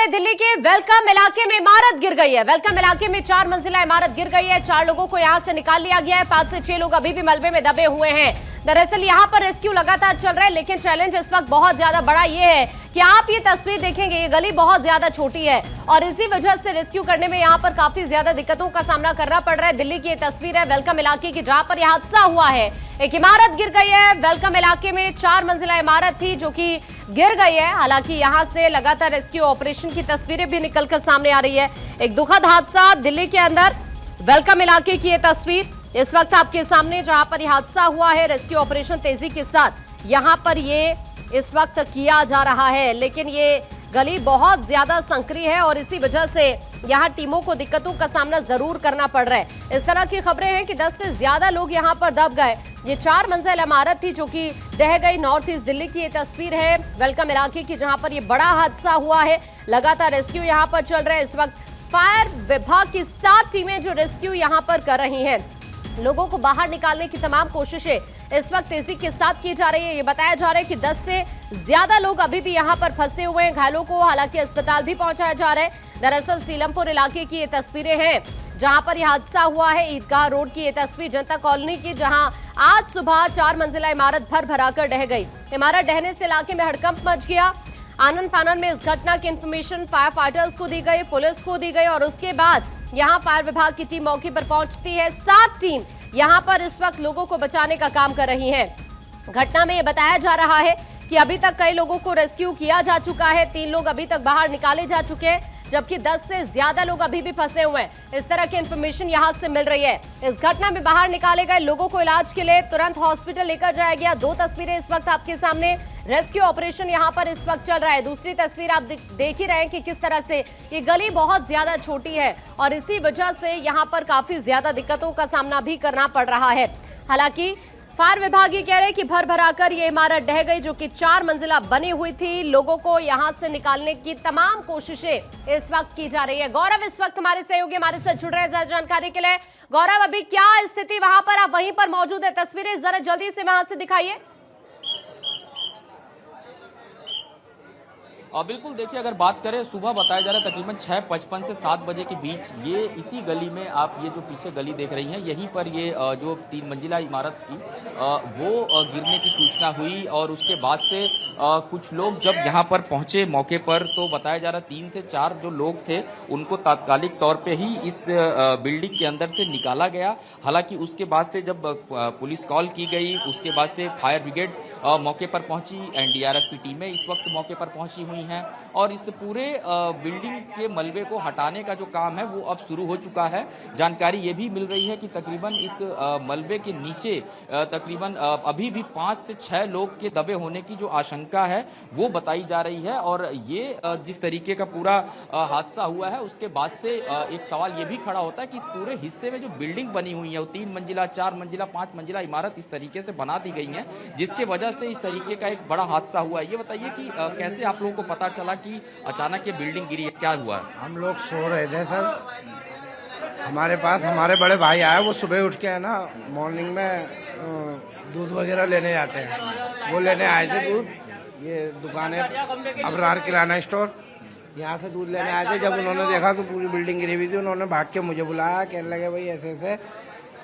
है दिल्ली के वेलकम इलाके में इमारत गिर गई है। वेलकम इलाके में 4 मंजिला इमारत गिर गई है। 4 लोगों को यहां से निकाल लिया गया है। 5 से 6 लोग अभी भी मलबे में दबे हुए हैं। दरअसल यहां पर रेस्क्यू लगातार चल रहा है, लेकिन चैलेंज इस वक्त बहुत ज्यादा बड़ा ये है कि आप ये तस्वीर देखेंगे, ये गली बहुत ज्यादा छोटी है और इसी वजह से रेस्क्यू करने में यहां पर काफी ज्यादा दिक्कतों का सामना करना पड़ रहा है। दिल्ली की ये तस्वीर है वेलकम इलाके की, जहां पर यह हादसा हुआ है। एक इमारत गिर गई है। वेलकम इलाके में 4 मंजिला इमारत थी जो कि गिर गई है। हालांकि यहां से लगातार रेस्क्यू ऑपरेशन की तस्वीरें भी निकलकर सामने आ रही है। एक दुखद हादसा दिल्ली के अंदर, वेलकम इलाके की ये तस्वीर इस वक्त आपके सामने, जहां पर यह हादसा हुआ है। रेस्क्यू ऑपरेशन तेजी के साथ यहां पर ये इस वक्त किया जा रहा है, लेकिन ये गली बहुत ज्यादा संकरी है और इसी वजह से यहां टीमों को दिक्कतों का सामना जरूर करना पड़ रहा है। इस तरह की खबरें हैं कि 10 से ज्यादा लोग यहां पर दब गए। ये 4 मंजिल इमारत थी जो कि ढह गई। नॉर्थ ईस्ट दिल्ली की ये तस्वीर है वेलकम इलाके की, जहां पर ये बड़ा हादसा हुआ है। लगातार रेस्क्यू यहां पर चल रहा है। इस वक्त फायर विभाग की 7 टीमें जो रेस्क्यू यहां पर कर रही हैं। लोगों को बाहर निकालने की तमाम कोशिशें इस वक्त तेजी के साथ की जा रही है। ये बताया जा रहा है कि 10 से ज्यादा लोग अभी भी यहां पर फंसे हुए हैं। घायलों को हालांकि अस्पताल भी पहुंचाया जा रहा है। दरअसल सीलमपुर इलाके की ये तस्वीरें हैं जहां पर यह हादसा हुआ है। ईदगाह रोड की ये तस्वीर जनता कॉलोनी की, जहां आज सुबह 4 मंजिला इमारत भर भराकर ढह गई। इमारत ढहने से इलाके में हड़कंप मच गया। आनन फानन में इस घटना की इंफॉर्मेशन फायर फाइटर्स को दी गई, पुलिस को दी गई और उसके बाद यहां फायर विभाग की टीम मौके पर पहुंचती है। 7 टीम यहां पर इस वक्त लोगों को बचाने का काम कर रही है। घटना में यह बताया जा रहा है कि अभी तक कई लोगों को रेस्क्यू किया जा चुका है। 3 लोग अभी तक बाहर निकाले जा चुके हैं, जबकि 10 से ज्यादा लोग अभी भी फंसे हुए हैं। इस तरह की इंफॉर्मेशन यहां से मिल रही है। इस घटना में बाहर निकाले गए लोगों को इलाज के लिए तुरंत हॉस्पिटल लेकर जाया गया। 2 तस्वीरें इस वक्त आपके सामने। रेस्क्यू ऑपरेशन यहां पर इस वक्त चल रहा है। दूसरी तस्वीर आप देख ही रहे हैं कि किस तरह से ये गली बहुत ज्यादा छोटी है और इसी वजह से यहां पर काफी ज्यादा दिक्कतों का सामना भी करना पड़ रहा है। हालांकि फायर विभाग ये कह रहे हैं कि भर भराकर ये इमारत ढह गई जो कि 4 मंजिला बनी हुई थी। लोगों को यहां से निकालने की तमाम कोशिशें इस वक्त की जा रही है। गौरव इस वक्त हमारे सहयोगी हमारे साथ जुड़ रहे हैं ज्यादा जानकारी के लिए। गौरव, अभी क्या स्थिति वहां पर, आप वहीं पर मौजूद है, तस्वीरें जरा जल्दी से वहां से दिखाइए। बिल्कुल, देखिए अगर बात करें, सुबह बताया जा रहा है तकरीबन 6:55 से 7 बजे के बीच ये इसी गली में, आप ये जो पीछे गली देख रही हैं, यहीं पर ये जो 3 मंजिला इमारत थी वो गिरने की सूचना हुई और उसके बाद से कुछ लोग जब यहाँ पर पहुँचे मौके पर तो बताया जा रहा है 3 से 4 जो लोग थे उनको तात्कालिक तौर पे ही इस बिल्डिंग के अंदर से निकाला गया। हालांकि उसके बाद से जब पुलिस कॉल की गई, उसके बाद से फायर ब्रिगेड मौके पर पहुंची, एनडीआरएफ की टीमें इस वक्त मौके पर पहुंची हुई हैं और इस पूरे बिल्डिंग के मलबे को हटाने का जो काम है वो अब शुरू हो चुका है। जानकारी ये भी मिल रही है कि तकरीबन इस मलबे के नीचे तकरीबन अभी भी 5 से 6 लोग के दबे होने की जो आशंका है वो बताई जा रही है। और ये जिस तरीके का पूरा हादसा हुआ है उसके बाद से एक सवाल ये भी खड़ा होता है कि इस पूरे हिस्से में जो बिल्डिंग बनी हुई है वो 3 मंजिला, 4 मंजिला, 5 मंजिला इमारत इस तरीके से बना दी गई है, जिसके वजह से इस तरीके का एक बड़ा हादसा हुआ है। ये बताइए कि कैसे आप लोगों को पता चला कि अचानक ये बिल्डिंग गिरी है, क्या हुआ है? हम लोग सो रहे थे सर, हमारे पास हमारे बड़े भाई आए, वो सुबह उठ के है ना मॉर्निंग में दूध वगैरह लेने जाते हैं, वो लेने आए थे दूध। ये दुकान है अबरार किराना स्टोर, यहाँ से दूध लेने आए थे। जब उन्होंने देखा तो पूरी बिल्डिंग गिरी हुई थी, उन्होंने भाग के मुझे बुलाया, कहने लगे भाई ऐसे ऐसे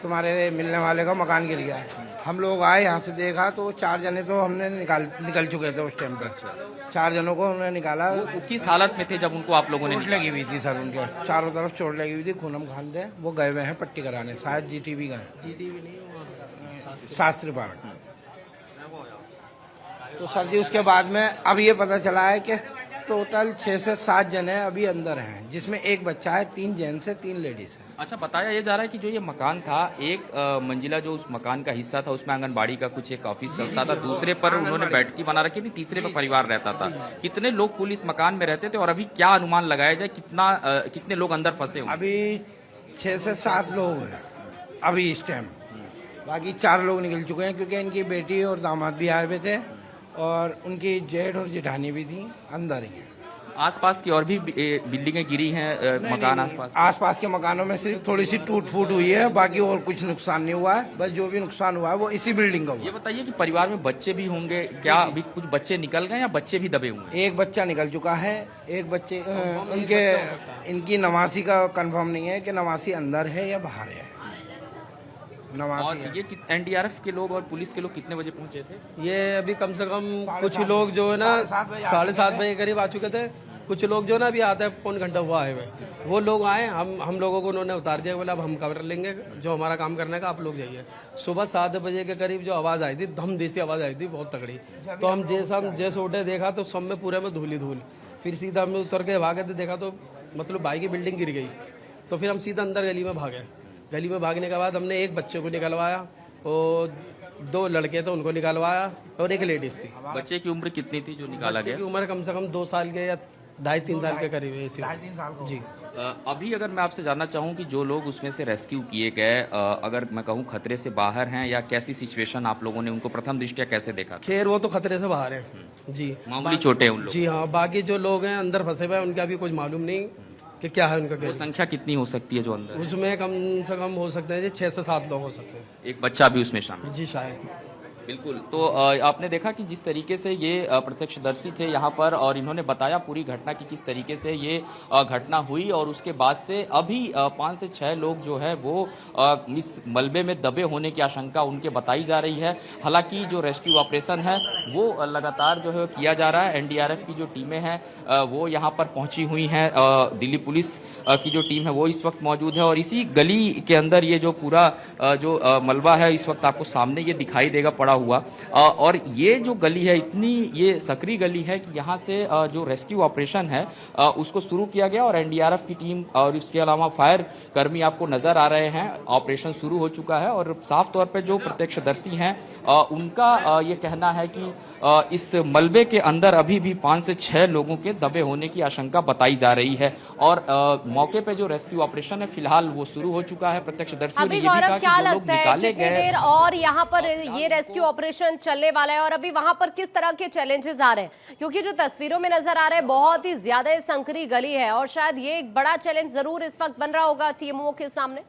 तुम्हारे मिलने वाले का मकान गिर गया। हम लोग आए, यहाँ से देखा तो 4 जने तो हमने निकल चुके थे उस टाइम पर। 4 जनों को हमने निकाला। वो किस हालत में थे जब उनको आप लोगों ने? चोट लगी हुई थी सर, उनके चारों तरफ चोट लगी हुई थी, खूनम खान थे। वो गए हुए हैं पट्टी कराने, शायद जीटीबी गए, शास्त्री पार्क। तो सर जी उसके बाद में अब ये पता चला है कि टोटल 6 से 7 जने अभी अंदर हैं, जिसमें एक बच्चा है, 3 जेंट्स है, 3 लेडीज है। अच्छा, बताया ये जा रहा है कि जो ये मकान था, एक मंजिला जो उस मकान का हिस्सा था उसमें आंगनबाड़ी का कुछ एक ऑफिस चलता था, दूसरे पर उन्होंने बैठकी बना रखी थी, तीसरे पर परिवार रहता था। कितने लोग कुल इस मकान में रहते थे और अभी क्या अनुमान लगाया जाए कितने लोग अंदर फंसे हुए? अभी 6 से 7 लोग हैं अभी इस टाइम, बाकी 4 लोग निकल चुके हैं क्योंकि इनकी बेटी और दामाद भी आए हुए थे और उनकी जेठ और जेठानी भी थी, अंदर ही है। आसपास की और भी बिल्डिंगें गिरी हैं, मकान आसपास? आसपास के मकानों में सिर्फ थोड़ी सी टूट फूट हुई है, बाकी और कुछ नुकसान नहीं हुआ है। बस जो भी नुकसान हुआ है वो इसी बिल्डिंग का हुआ। ये बताइए कि परिवार में बच्चे भी होंगे क्या? अभी कुछ बच्चे निकल गए या बच्चे भी दबे हुए हैं? एक बच्चा निकल चुका है, एक बच्चे इनकी नवासी का कंफर्म नहीं है कि नवासी अंदर है या बाहर है। नवासी और है। ये एनडीआरएफ के लोग और पुलिस के लोग कितने बजे पहुंचे थे? ये अभी कम से कम कुछ लोग जो है ना 7:30 बजे करीब आ चुके थे। कुछ लोग जो ना अभी आते हैं पौन घंटा हुआ आए हुए, वो लोग आए, हम लोगों को उन्होंने उतार दिया, बोला अब हम कर लेंगे जो हमारा काम करने का, आप लोग जाइए। सुबह 7 बजे के करीब जो आवाज़ आई थी, धम देसी आवाज़ आई थी बहुत तगड़ी, तो हम जैसे उठे देखा तो सब में पूरे में धूल ही धूल। फिर सीधा हम उतर के भागे थे, देखा तो मतलब भाई की बिल्डिंग गिर गई। तो फिर हम सीधा अंदर गली में भागे। गली में भागने के बाद हमने एक बच्चे को निकलवाया और 2 लड़के थे उनको निकलवाया और एक लेडीज थी। बच्चे की उम्र कितनी थी जो निकाला गया? की उम्र कम से कम 2 साल के या 2.5-3 साल के करीब है इसी। जी। अभी अगर मैं आपसे जानना चाहूँ कि जो लोग उसमें से रेस्क्यू किए गए, अगर मैं कहूँ खतरे से बाहर हैं या कैसी सिचुएशन आप लोगों ने उनको प्रथम दृष्टया कैसे देखा? खैर वो तो खतरे से बाहर है जी, मामूली चोटें हैं उन लोग? जी हाँ। बाकी जो लोग हैं अंदर फंसे हुए हैं उनका भी कुछ मालूम नहीं कि क्या है उनका। वो संख्या कितनी हो सकती है जो अंदर? उसमें कम से कम हो सकते हैं 6 से 7 लोग हो सकते हैं। एक बच्चा भी उसमें शामिल? जी शायद। बिल्कुल। तो आपने देखा कि जिस तरीके से ये प्रत्यक्षदर्शी थे यहाँ पर और इन्होंने बताया पूरी घटना की किस तरीके से ये घटना हुई और उसके बाद से अभी 5 से 6 लोग जो है वो इस मलबे में दबे होने की आशंका उनके बताई जा रही है। हालांकि जो रेस्क्यू ऑपरेशन है वो लगातार जो है किया जा रहा है। एनडीआरएफ की जो टीमें हैं वो यहाँ पर पहुँची हुई हैं। दिल्ली पुलिस की जो टीम है वो इस वक्त मौजूद है और इसी गली के अंदर ये जो पूरा जो मलबा है इस वक्त आपको सामने ये दिखाई देगा पड़ा हुआ। और ये जो गली है इतनी ये सक्रिय गली है कि यहाँ से जो रेस्क्यू ऑपरेशन है उसको शुरू किया गया और एनडीआरएफ की टीम और इसके अलावा फायर कर्मी आपको नजर आ रहे हैं। ऑपरेशन शुरू हो चुका है और साफ तौर पे जो प्रत्यक्षदर्शी हैं उनका ये कहना है कि इस मलबे के अंदर अभी भी 5 से 6 लोगों के दबे होने की आशंका बताई जा रही है और मौके पे जो रेस्क्यू ऑपरेशन है फिलहाल वो शुरू हो चुका है। प्रत्यक्षदर्शियों ने ये भी कहा कि जो लोग निकाले गए और यहाँ पर ये रेस्क्यू ऑपरेशन चलने वाला है और अभी वहां पर किस तरह के चैलेंजेस आ रहे हैं, क्योंकि जो तस्वीरों में नजर आ रहे हैं बहुत ही ज्यादा संकरी गली है और शायद ये एक बड़ा चैलेंज जरूर इस वक्त बन रहा होगा टीएमओ के सामने।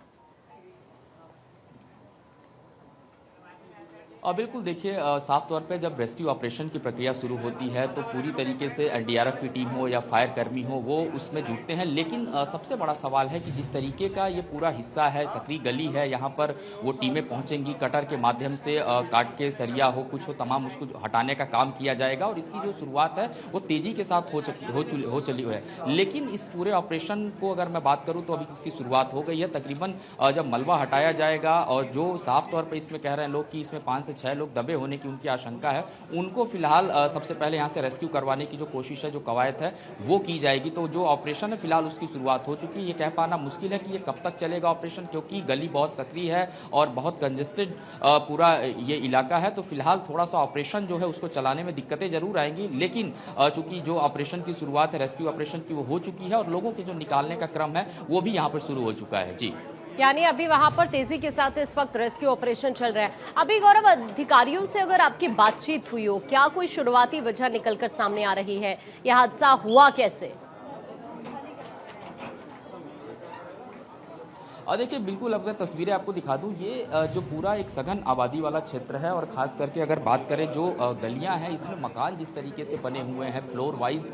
बिल्कुल। देखिए साफ तौर पे जब रेस्क्यू ऑपरेशन की प्रक्रिया शुरू होती है तो पूरी तरीके से एनडीआरएफ की टीम हो या फायर कर्मी हो वो उसमें जुटते हैं, लेकिन सबसे बड़ा सवाल है कि जिस तरीके का ये पूरा हिस्सा है, सकरी गली है, यहाँ पर वो टीमें पहुँचेंगी, कटर के माध्यम से काट के सरिया हो कुछ हो तमाम उसको हटाने का काम किया जाएगा और इसकी जो शुरुआत है वो तेज़ी के साथ हो चली है। लेकिन इस पूरे ऑपरेशन को अगर मैं बात करूँ तो अभी इसकी शुरुआत हो गई है। तकरीबन जब मलबा हटाया जाएगा और जो साफ तौर पर इसमें कह रहे हैं लोग कि इसमें 5 से 6 लोग दबे होने की उनकी आशंका है, उनको फिलहाल सबसे पहले यहाँ से रेस्क्यू करवाने की जो कोशिश है, जो कवायद है वो की जाएगी। तो जो ऑपरेशन है फिलहाल उसकी शुरुआत हो चुकी है। ये कह पाना मुश्किल है कि ये कब तक चलेगा ऑपरेशन, क्योंकि गली बहुत सक्रिय है और बहुत कंजेस्टेड पूरा ये इलाका है। तो फिलहाल थोड़ा सा ऑपरेशन जो है उसको चलाने में दिक्कतें जरूर आएंगी, लेकिन चूंकि जो ऑपरेशन की शुरुआत है रेस्क्यू ऑपरेशन की वो हो चुकी है और लोगों के जो निकालने का क्रम है वो भी यहाँ पर शुरू हो चुका है। जी, यानी अभी वहां पर तेजी के साथ इस वक्त रेस्क्यू ऑपरेशन चल रहा है। अभी गौरव, अधिकारियों से अगर आपकी बातचीत हुई हो, क्या कोई शुरुआती वजह निकलकर सामने आ रही है? यह हादसा हुआ कैसे? और देखिए बिल्कुल अब तस्वीरें आपको दिखा दूं, ये जो पूरा एक सघन आबादी वाला क्षेत्र है और ख़ास करके अगर बात करें जो गलियां हैं इसमें मकान जिस तरीके से बने हुए हैं फ्लोर वाइज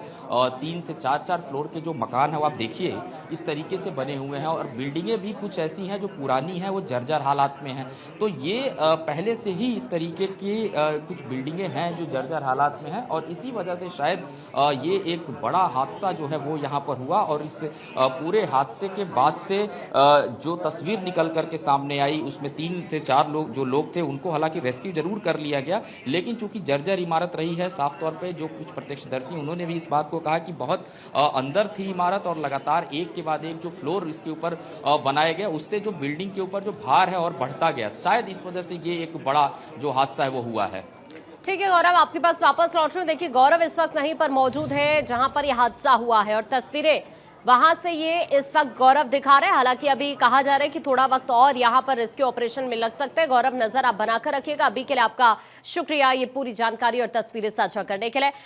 3 से 4 फ्लोर के जो मकान है वो आप देखिए इस तरीके से बने हुए हैं और बिल्डिंगें भी कुछ ऐसी हैं जो पुरानी हैं, वो जर्जर हालात में हैं। तो ये पहले से ही इस तरीके की कुछ बिल्डिंगें हैं जो जर्जर हालात में हैं और इसी वजह से शायद ये एक बड़ा हादसा जो है वो यहाँ पर हुआ। और इस पूरे हादसे के बाद से जो तस्वीर निकल करके सामने आई उसमें 3 से 4 लोग जो लोग थे उनको हालांकि रेस्क्यू जरूर कर लिया गया, लेकिन चूंकि जर्जर इमारत रही है, साफ तौर पे जो कुछ प्रत्यक्षदर्शी उन्होंने भी इस बात को कहा कि बहुत अंदर थी इमारत और लगातार एक के बाद एक जो फ्लोर इसके ऊपर बनाया गया उससे जो बिल्डिंग के ऊपर जो भार है और बढ़ता गया, शायद इस वजह से ये एक बड़ा जो हादसा है वो हुआ है। ठीक है गौरव, आपके पास वापस लौट रही हूं। देखिए गौरव इस वक्त वहीं पर मौजूद है जहां पर यह हादसा हुआ है और तस्वीरें वहां से ये इस वक्त गौरव दिखा रहे हैं। हालांकि अभी कहा जा रहा है कि थोड़ा वक्त और यहां पर रेस्क्यू ऑपरेशन में लग सकते हैं। गौरव, नजर आप बनाकर रखिएगा। अभी के लिए आपका शुक्रिया ये पूरी जानकारी और तस्वीरें साझा करने के लिए।